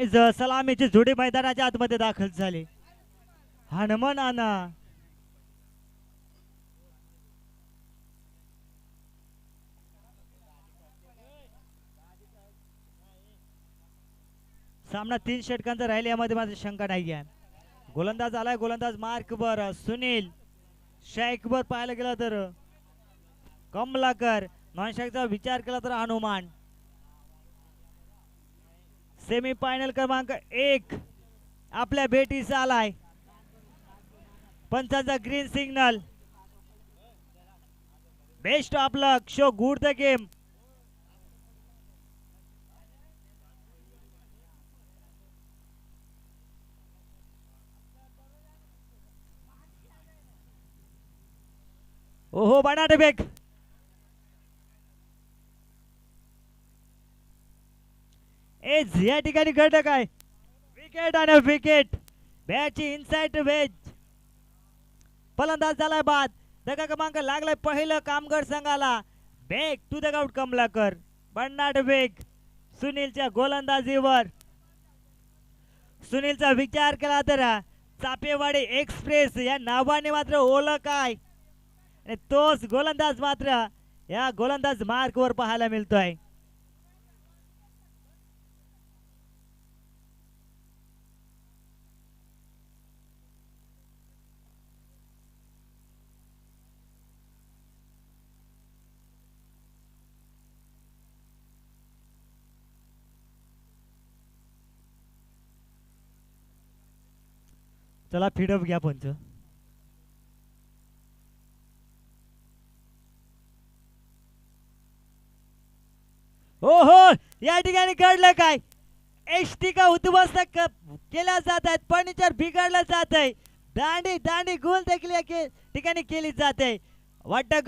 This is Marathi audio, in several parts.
सलामीची जोडी मैदानाच्या आतमध्ये दाखल झाली. हनुमान आना सामना 3 षटकांचा राहील यामध्ये माझी शंका नाही आहे. गोलंदाज आलाय, गोलंदाज मार्क बर सुनील. शाईक बर पाहायला गेला तर कमलाकर. नॉन स्ट्राईकचा विचार केला तर हनुमान. सेमी फायनल क्रमांक 1 आपल्या भेटीस आलाय. पंचांचा green signal. Best of luck, show good the game. ओहो बनाटबेक. या ठिकाणी घडलं काय? विकेट आणि विकेट. बॅटची inside veg. फलंदाज झालाय बाद. धक्का क्रमांक लागलाय पहिलं कामगार संघाला. Back to the out Kamalakar. बनाटबेक सुनीलच्या गोलंदाजीवर. सुनीलचा विचार केला तर चापेवाडी एक्सप्रेस या नावाने मात्र ओळख आहे. आणि तोच गोलंदाज मात्र या गोलंदाज मार्कवर पाहायला मिळतोय. चला फीडअप घ्या पंच. हो हो या ठिकाणी घडलं काय? एसटी का उद्ध्वस्त केल्या जात आहेत. फर्निचर बिघडलं जात आहे. दांडी दांडी गोल देखील या ठिकाणी केली जाते. वाटतं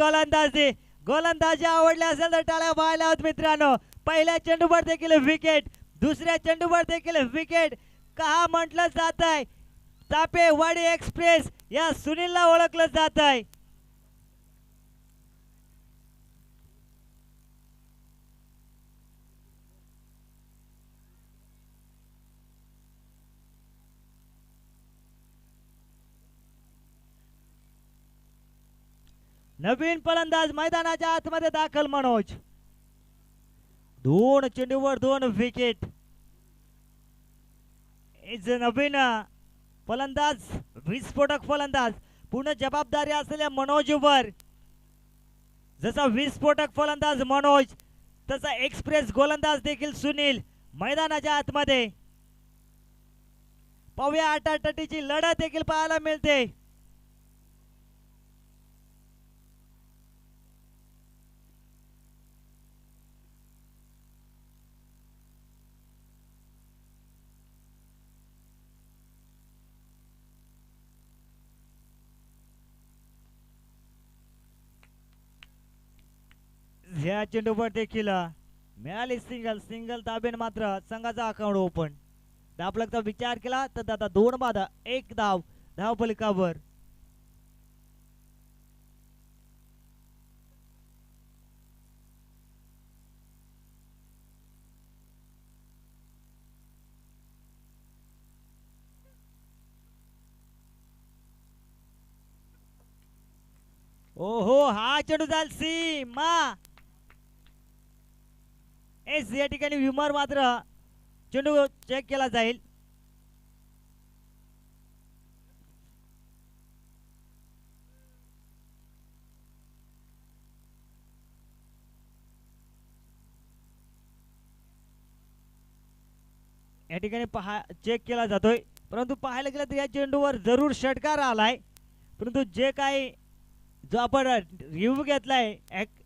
गोलंदाजी आवडली असेल तर टाळ्या व्हायला होत मित्रांनो. पहिल्या चेंडूवर देखील विकेट, दुसऱ्या चेंडूवर देखील विकेट. का म्हटलं जात आहे चापेवाडी एक्सप्रेस या सुनीलला ओळखलं जात आहे. नवीन फलंदाज मैदानाच्या आतमध्ये दाखल मनोज. 2 चेंडूवर 2 विकेट. नवीन फलंदाज विस्फोटक फलंदाज पूर्ण जबाबदारी असलेल्या मनोजवर. जसा विस्फोटक फलंदाज मनोज तसा एक्सप्रेस गोलंदाज देखील सुनील मैदानाच्या आतमध्ये. पाहूया आटाटटीची लढत देखील पाहायला मिळते. ह्या चेंडूवर देखील मिळाली सिंगल ताबेन मात्र संघाचा अकाउंट ओपन. धावफलकचा विचार केला तर आता 2 बाद 1 धाव धावफलकावर. ओहो हा चेंडू जाल सीमा. या ठिकाणी विमर मात्र चेंडू चेक केला जाईल. या ठिकाणी चेक केला जातोय. परंतु पाहायला गेलं तर या चेंडूवर जरूर षटकार आलाय. परंतु जे काही जो आपण रिव्ह्यू घेतलाय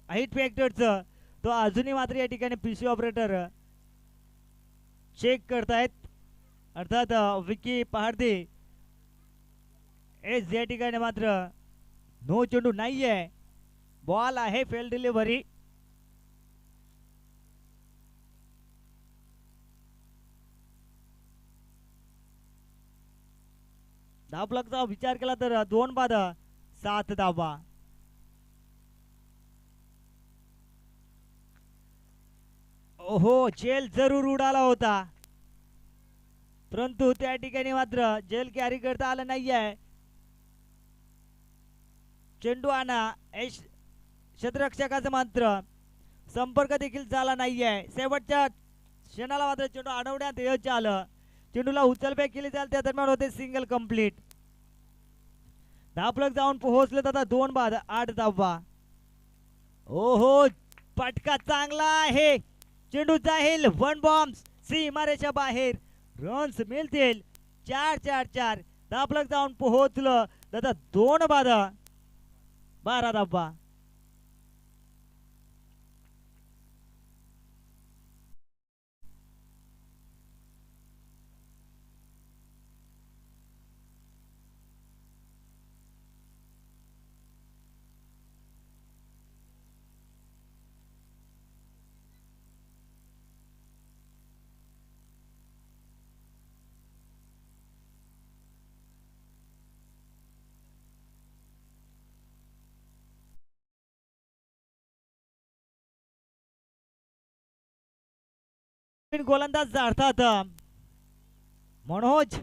हाईट फॅक्टरचा तो अजूनही मात्र या ठिकाणी पीसी ऑपरेटर चेक करतायत. अर्थात विकी पहाडदे या ठिकाणी मात्र नो चेंडू नाहीये. बॉल आहे फेल डिलिव्हरी. धावफलकाचा विचार केला तर 2 बाद 7 धावा. ओहो झेल जरूर उडाला होता. परंतु त्या ठिकाणी मात्र झेल कॅरी करता आलं नाहीये. चेंडू आणा क्षेत्ररक्षकाचा मात्र संपर्क देखील झाला नाहीये. शेवटच्या क्षणाला मात्र चेंडू अडवण्यात यश आलं. चेंडूला उचलबेक केली जाईल त्या दरम्यान होते सिंगल कंप्लीट. धापलक जाऊन पोहोचले आता 2 बाद 8 धावा. ओहो पटका चांगला आहे. चेंडू जाईल 1 बॉम्ब सीमारेषा बाहेर. रन्स मिळतील 4-4-4. धापलक जाऊन पोहोचलं आता 2 बाद 12 धावा. गोलंदाज अर्थात मनोज.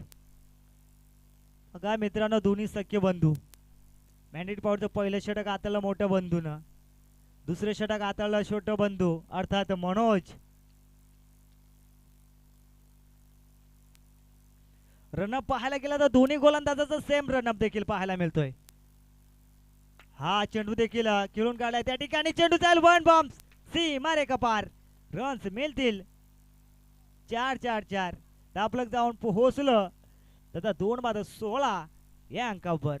बघा मित्रांनो दोन्ही सख्य बंधू. मॅन्डेट पॉवरचं पहिलं षटक हाताळलं मोठं बंधून. दुसरे षटक हाताळलं छोटं बंधू अर्थात मनोज. रनअप पाहायला गेला तर दोन्ही गोलंदाजाचा सेम रनअप देखील पाहायला मिळतोय. हा चेंडू देखील खेळून काढलाय त्या ठिकाणी. चेंडू जाईल 1 बॉम्ब सीमारे कपार. रन्स मिळतील 4-4-4. धापलक जाऊन पोहोचलं तर 2 बाद 16 या अंकावर.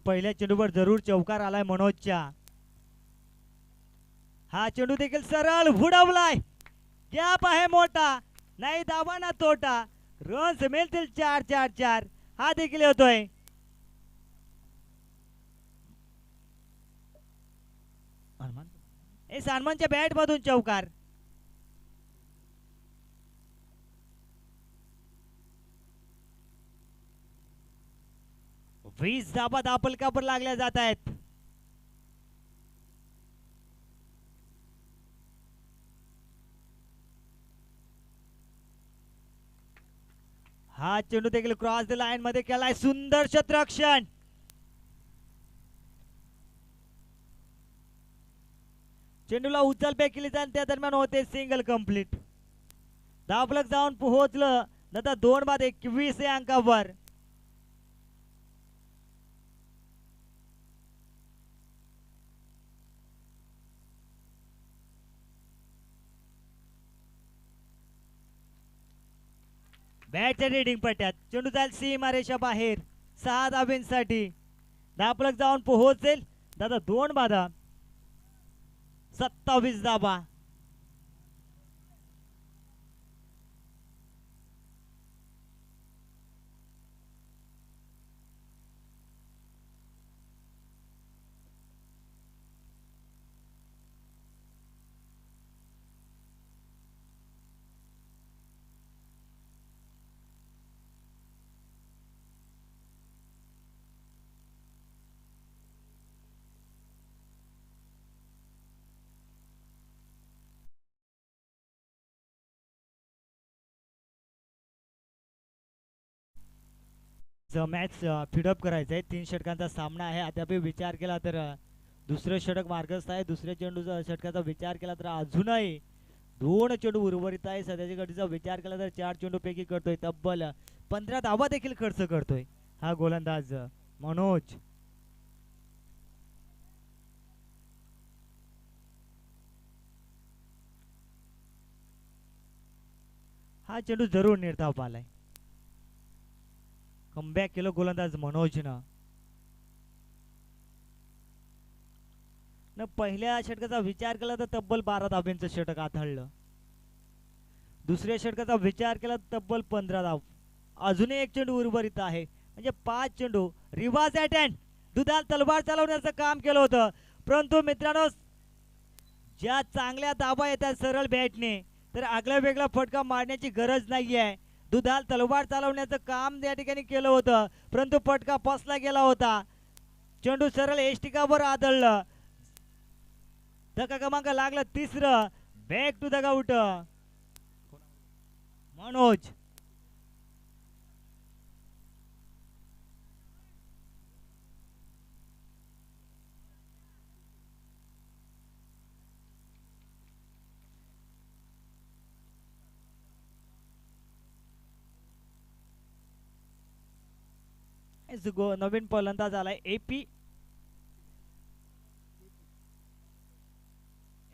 पहिल्या चेंडूवर जरूर चौकार आलाय मनोजच्या. हा चेंडू देखील सरळ उडवलाय. गॅप आहे मोठा. नाही धावा ना तोटा. रन्स मिळतील 4-4-4. हा देखील होतोय. सानमनच्या बॅट मधून चौकार. वीस धाबा दापलकावर लागल्या जात आहेत. हा चेंडू देखील क्रॉस द लाईन मध्ये केलाय. सुंदर क्षेत्ररक्षण. चेंडूला उचलबेक केली जाईल त्या दरम्यान होते सिंगल कंप्लीट. दाबलक जाऊन पोहोचलं नंतर 2 बाद 21 या अंकावर. बॅटच्या रेडिंग पट्ट्यात चेंडू जाईल सीमारेषा बाहेर 6 धाब्यांसाठी. दाबलक जाऊन पोहोचेल दादा 2 बाधा 27 धाबा. मॅच फिडअप करायचं आहे. 3 षटकांचा सामना आहे. अद्याप विचार केला तर दुसरे षटक मार्गस्थ आहे. दुसऱ्या चेंडूचा षटकाचा विचार केला तर अजूनही 2 चेंडू उर्वरित आहे. सध्याच्या घडीचा विचार केला तर 4 चेंडू पैकी करतोय. तब्बल 15 धावा देखील खर्च करतोय हा गोलंदाज मनोज. हा चेंडू जरूर निर्धाव पालाय. कमबॅक केलं गोलंदाज मनोजनं. न पहिल्या षटकाचा विचार केला तर तब्बल 12 धाब्यांचं षटक आथळलं. दुसऱ्या षटकाचा विचार केला तर तब्बल 15 धाव. अजूनही एक चेंडू उर्वरित आहे, म्हणजे 5 चेंडू. रिवाज अटॅक दुधाल तलवार चालवण्याचं काम केलं होतं, परंतु मित्रांनो ज्या चांगल्या धाबा येतात सरळ बॅटने तर आगळा वेगळा फटका मारण्याची गरज नाहीये. दुधाल तलवार चालवण्याचं काम या ठिकाणी केलं होतं, परंतु फटका फसला गेला होता. चेंडू सरळ एष्टिकावर आदळलं. धक्का क्रमांक लागला तिसरं. Back to the out. Manoj नवीन फलंदाज आलाय एपी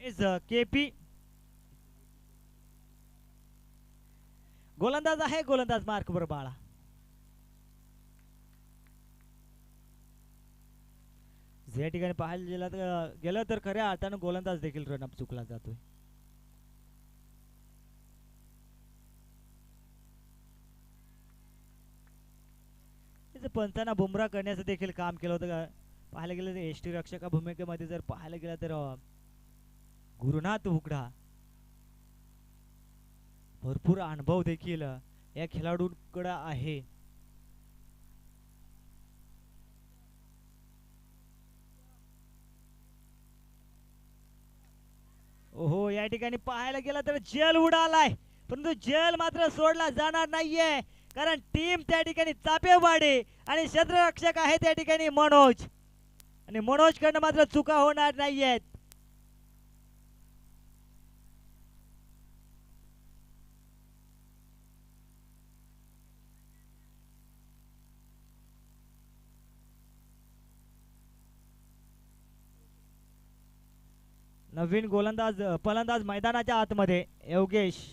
इज केपी. गोलंदाज आहे, गोलंदाज मार्क वर बाळा. या ठिकाणी पाहायला गेलं तर खऱ्या अर्थानं गोलंदाज देखील रनअप चुकला जातोय. पंचांना बुमरा करण्याचं देखील काम केलं होतं. पाहायला गेलं तर एसटी रक्षका भूमिकेमध्ये जर पाहायला गेलं तर गुरुनाथ उघडा भरपूर अनुभव देखील या खेळाडूंकडे आहे. ओहो, या ठिकाणी पाहायला गेलं तर जेल उडालाय, परंतु जेल मात्र सोडला जाणार नाहीये, कारण टीम त्या ठिकाणी चापेवाडी आणि क्षेत्ररक्षक आहे त्या ठिकाणी मनोज, आणि मनोज कडनं मात्र चुका होणार नाहीयेत. नवीन गोलंदाज फलंदाज मैदानाच्या आतमध्ये योगेश.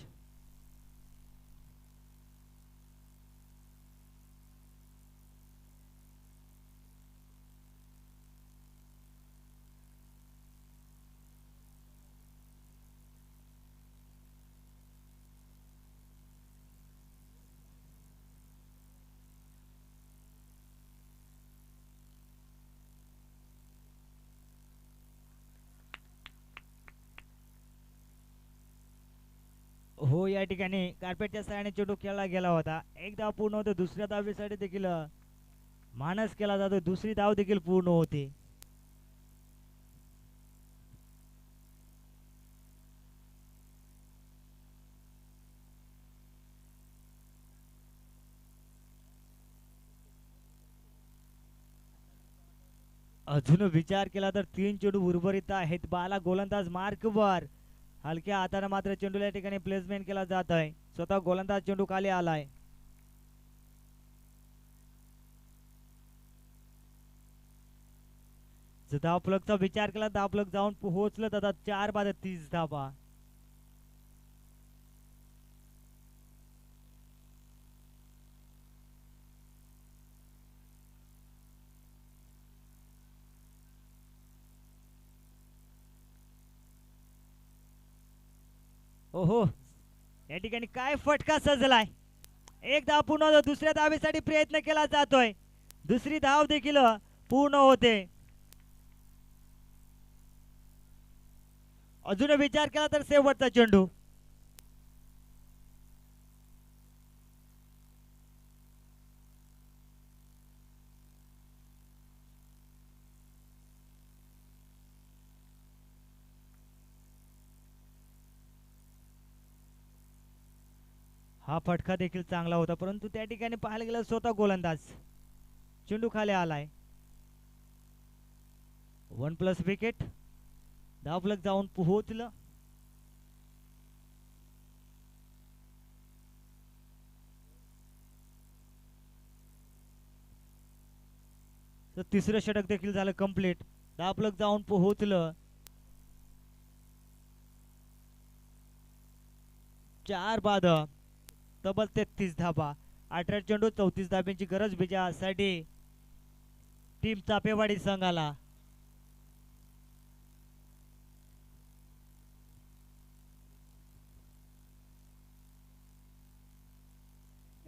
हो, या ठिकाणी कार्पेटच्या सहाय्याने चेंडू खेळला गेला होता. एक धाव पूर्ण होते, दुसऱ्या धावेसाठी देखील मानस केला जातो, दुसरी धाव देखील पूर्ण होते. अजून विचार केला तर 3 चेंडू उर्वरित आहेत. बाला गोलंदाज मार्कवर. हलक्या हाताने मात्र चेंडू या ठिकाणी प्लेसमेंट केला जात आहे. स्वतः गोलंदाज चेंडू खाली आलाय. धाव फलकचा विचार केला, धाव फलक जाऊन पोहोचलं तर 4 बाद 30 धावा. ओहो, या ठिकाणी काय फटका सजलाय. एक धाव पूर्ण होतो, दुसऱ्या धावेसाठी प्रयत्न केला जातोय, दुसरी धाव देखील पूर्ण होते. अजून विचार केला तर शेवटचा चेंडू. हा फटका देखील चांगला होता, परंतु त्या ठिकाणी पाहायला गेलं स्वतः गोलंदाज चेंडू खाली आलाय. 1+ विकेट. धाव फलक जाऊन पोहोचलं. तर तिसरं षटक देखील झालं कंप्लीट. धाव फलक जाऊन पोहोचलं. 4 बाद तब्बल 33 धाबा. 18 चेंडू 34 धाब्यांची गरज विजयासाठी टीम चापेवाडी संघाला.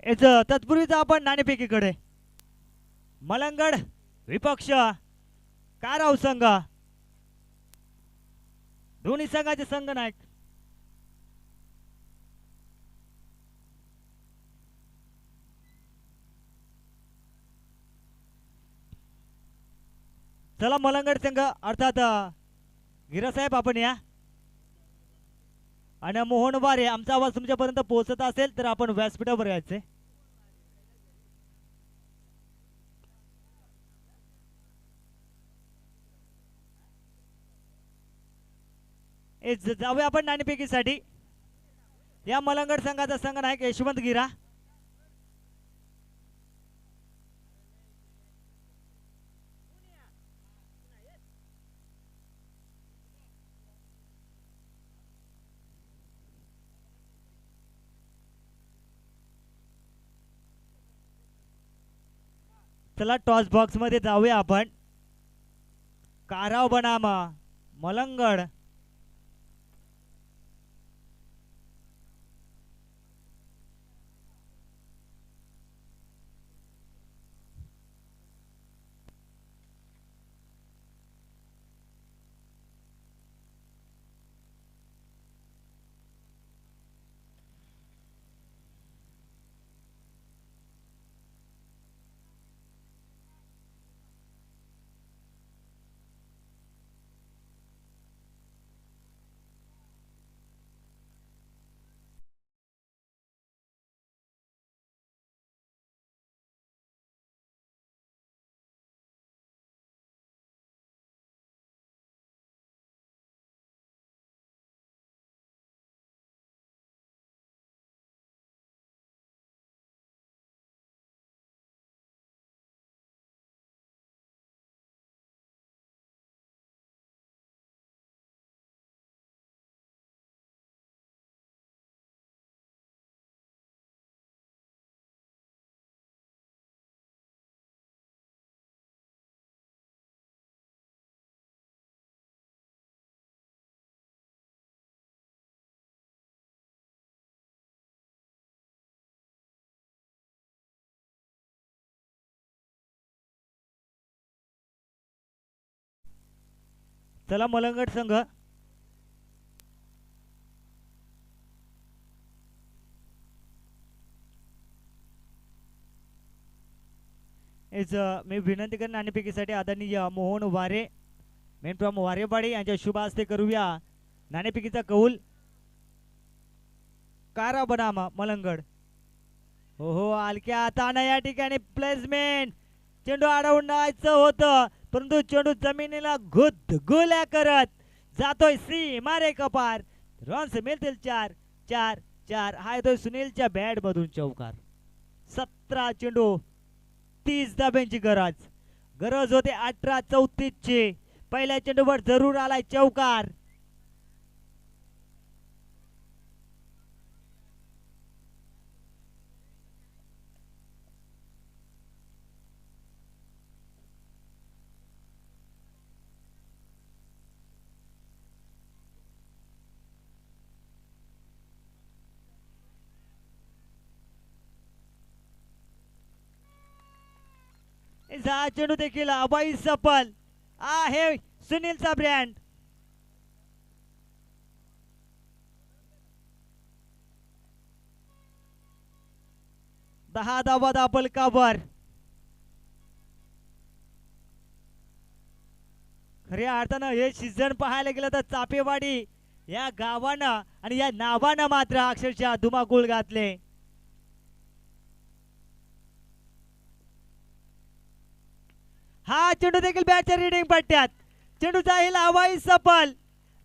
याच तत्पूर्वीच आपण नाणेफेकीकडे. मलंगड विपक्ष काराव संघ, दोन्ही संघाचे संघ नायक. चला मलंगड संघ अर्थात गिरासाहेब आपण या. आणि मोहन वारे आमचा आवाज तुमच्यापर्यंत पोहोचत असेल तर आपण व्यासपीठावर यायचे. जाऊया आपण नाणेफेकीसाठी. या मलंगड संघाचा संघ नायक यशवंत गिरा. चला टॉस बॉक्स मध्ये जाऊया आपण. काराव बनाम मलंगड. चला मलंगड संघ. मी विनंती करणार नाणेफेकीसाठी आदरणीय मोहन वारे मेन फ्रॉम वारेवाडी यांच्या शुभ हस्ते करूया नाणेफेकीचा कौल. कारा बनाम मलंगड. हो हलक्या हाताने या ठिकाणी प्लेसमेंट. चेंडू अडवण्याचं होतं परंतु चेंडू जमिनीला गुल्या करत जातोय सीमारे कपार. रन्स मिळतील 4 4 4. हा येतोय सुनीलच्या बॅट मधून चौकार. 17 चेंडू 30 धाब्यांची गरज होते 18-34 ची. पहिल्या चेंडूवर जरूर आलाय चौकार. चेंडू देखील अबाई सफल आहे. सुनीलचा ब्रँड. दहा धावा दाबल काबर. खऱ्या अर्थानं हे सीझन पाहायला गेलं तर चापेवाडी या गावानं आणि या नावानं मात्र अक्षरशः धुमाकूळ घातले. हा चेंडू देखील बॅटच्या रीडिंग पट्ट्यात. चेंडू जाईल हवाई सफल.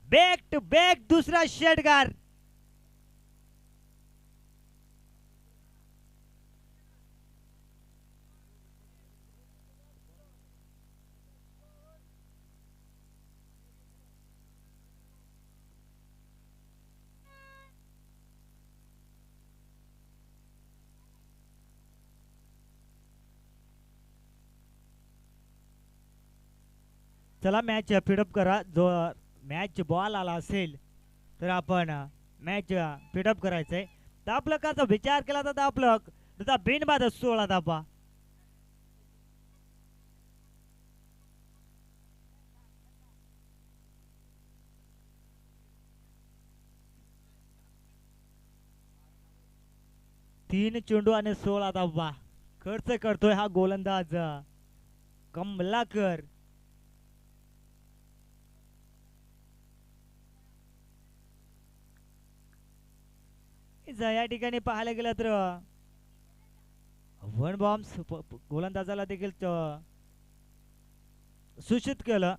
बॅक टू बॅक दुसरा षटकार. चला मॅच फिडअप करा. जो मॅच बॉल आला असेल तर आपण मॅच फिडअप करायचंय. दाबलकाचा विचार केला तर दाबलक त्याचा बिनबाद 16 धावा. तीन चेंडू आणि 16 धावा खर्च करतोय हा गोलंदाज कमलाकर. या ठिकाणी पाहायला गेलं तर वन बॉम्ब गोलंदाजाला देखील सूचित केलं.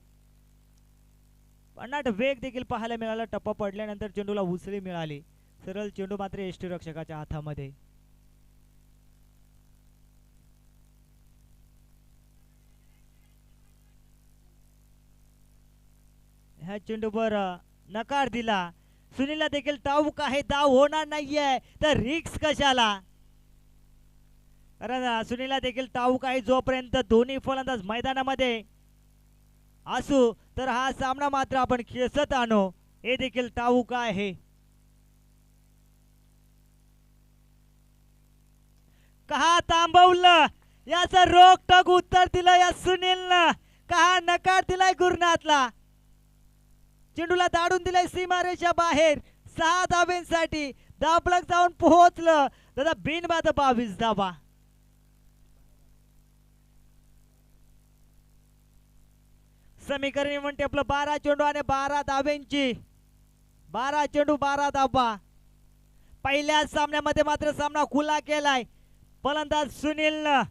पन्नाट वेग देखील पाहायला मिळाला. टप्पा पडल्यानंतर चेंडूला उसळी मिळाली. सरळ चेंडू मात्र एष्टी रक्षकाच्या हातामध्ये. ह्या चेंडूवर नकार दिला. सुनीलला देखील ठाऊक आहे धाव होणार नाहीये तर रिक्स कशाला. कारण सुनीलला देखील ठाऊक आहे जोपर्यंत दोन्ही फलंदाज मैदानामध्ये असू तर हा सामना मात्र आपण खेचत आणू हे देखील ठाऊक आहे. का थांबवलं याचं रोखठोक उत्तर दिलं या सुनीलनं. का नकार दिलाय गुरुनाथला. चेंडूला दाडून दिलाय सीमारेषा बाहेर. 6 धाब्यांसाठी धावफलक जाऊन पोहोचलं. दादा बिनबाद 22 धावा. समीकरण म्हणते आपलं 12 चेंडू आणि 12 धाब्यांची. 12 चेंडू 12 धावा. पहिल्या सामन्यामध्ये मात्र सामना खुला केलाय फलंदाज सुनीलनं.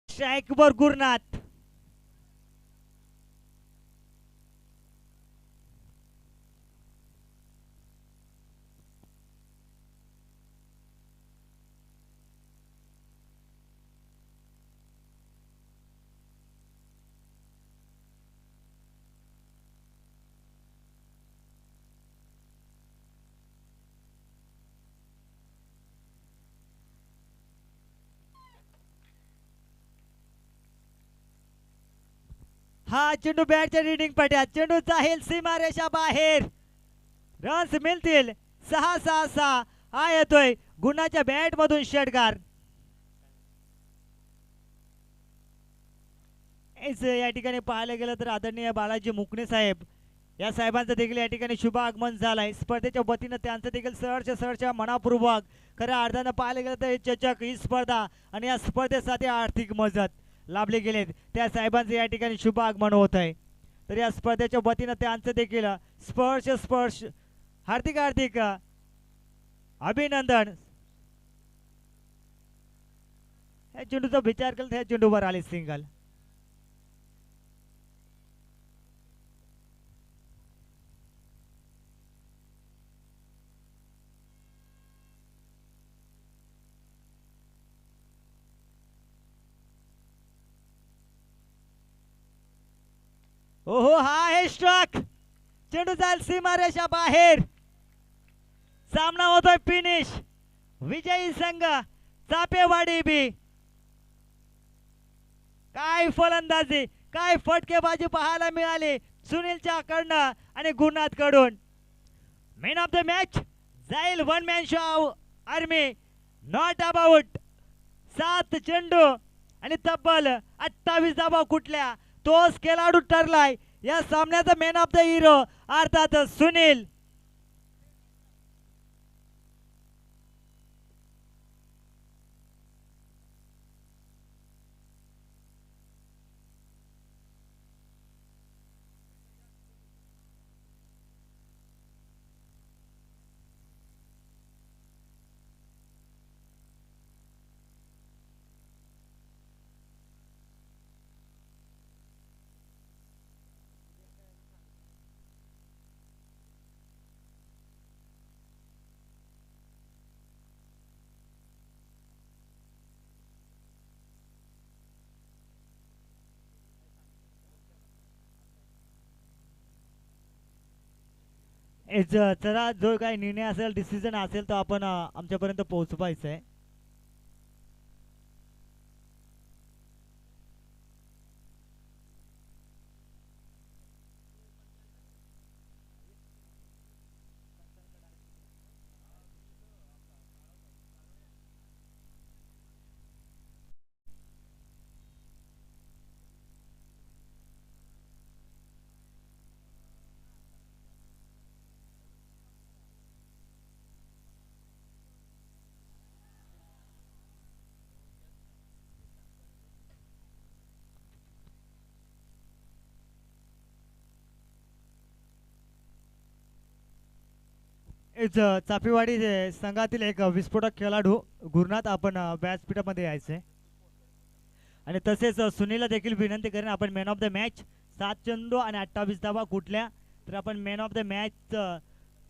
स्ट्राईकवर गुरुनाथ. हा चेंडू बॅटच्या रीडिंग पट्यात. चेंडू जाईल सीमारेषा बाहेर. रन्स मिळतील. 6-6-6. हा येतोय गुणाच्या बॅट मधून षटकार. या ठिकाणी पाहायला गेलं तर आदरणीय बालाजी मुकणे साहेब या साहेबांचं देखील या ठिकाणी शुभ आगमन झालंय. स्पर्धेच्या वतीनं त्यांचं देखील सहर्ष मनापूर्वक खऱ्या अर्थानं पाहायला गेलं तर चषक ही स्पर्धा आणि या स्पर्धेसाठी आर्थिक मदत लाभले गेलेत त्या साहेबांचं या ठिकाणी शुभ आगमन होत आहे. तर या स्पर्धेच्या वतीनं त्यांचं देखील स्पर्श हार्दिक अभिनंदन. या चेंडूचा विचार केला त्या चेंडूवर आले सिंगल. ओहो हा आहे स्ट्रोक. चेंडू जाईल सीमारेषा बाहेर. सामना होतोय फिनिश. विजयी संघ चापेवाडी बी. काय फलंदाजी काय फटकेबाजी पाहायला मिळाली सुनीलच्या कडनं आणि गुरुनाथ कडून. मॅन ऑफ द मॅच जाईल one man show army. Not about 7 चेंडू आणि तब्बल 28 धावा कुठल्या तोच खेळाडू ठरलाय या सामन्याचा मॅन ऑफ द हिरो अर्थात सुनील. चला जो काही निर्णय असेल डिसिजन असेल तो आपण आमच्यापर्यंत पोहोचवायचा आहे. चापेवाडी संघातील एक विस्फोटक खेळाडू गुरुनाथ आपण व्यासपीठामध्ये यायचंय. आणि तसेच सुनीलला देखील विनंती करेन आपण मॅन ऑफ द मॅच 7 चेंडू आणि 28 धावा कुठल्या तर आपण मॅन ऑफ द मॅच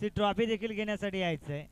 ची ट्रॉफी देखील घेण्यासाठी यायचंय.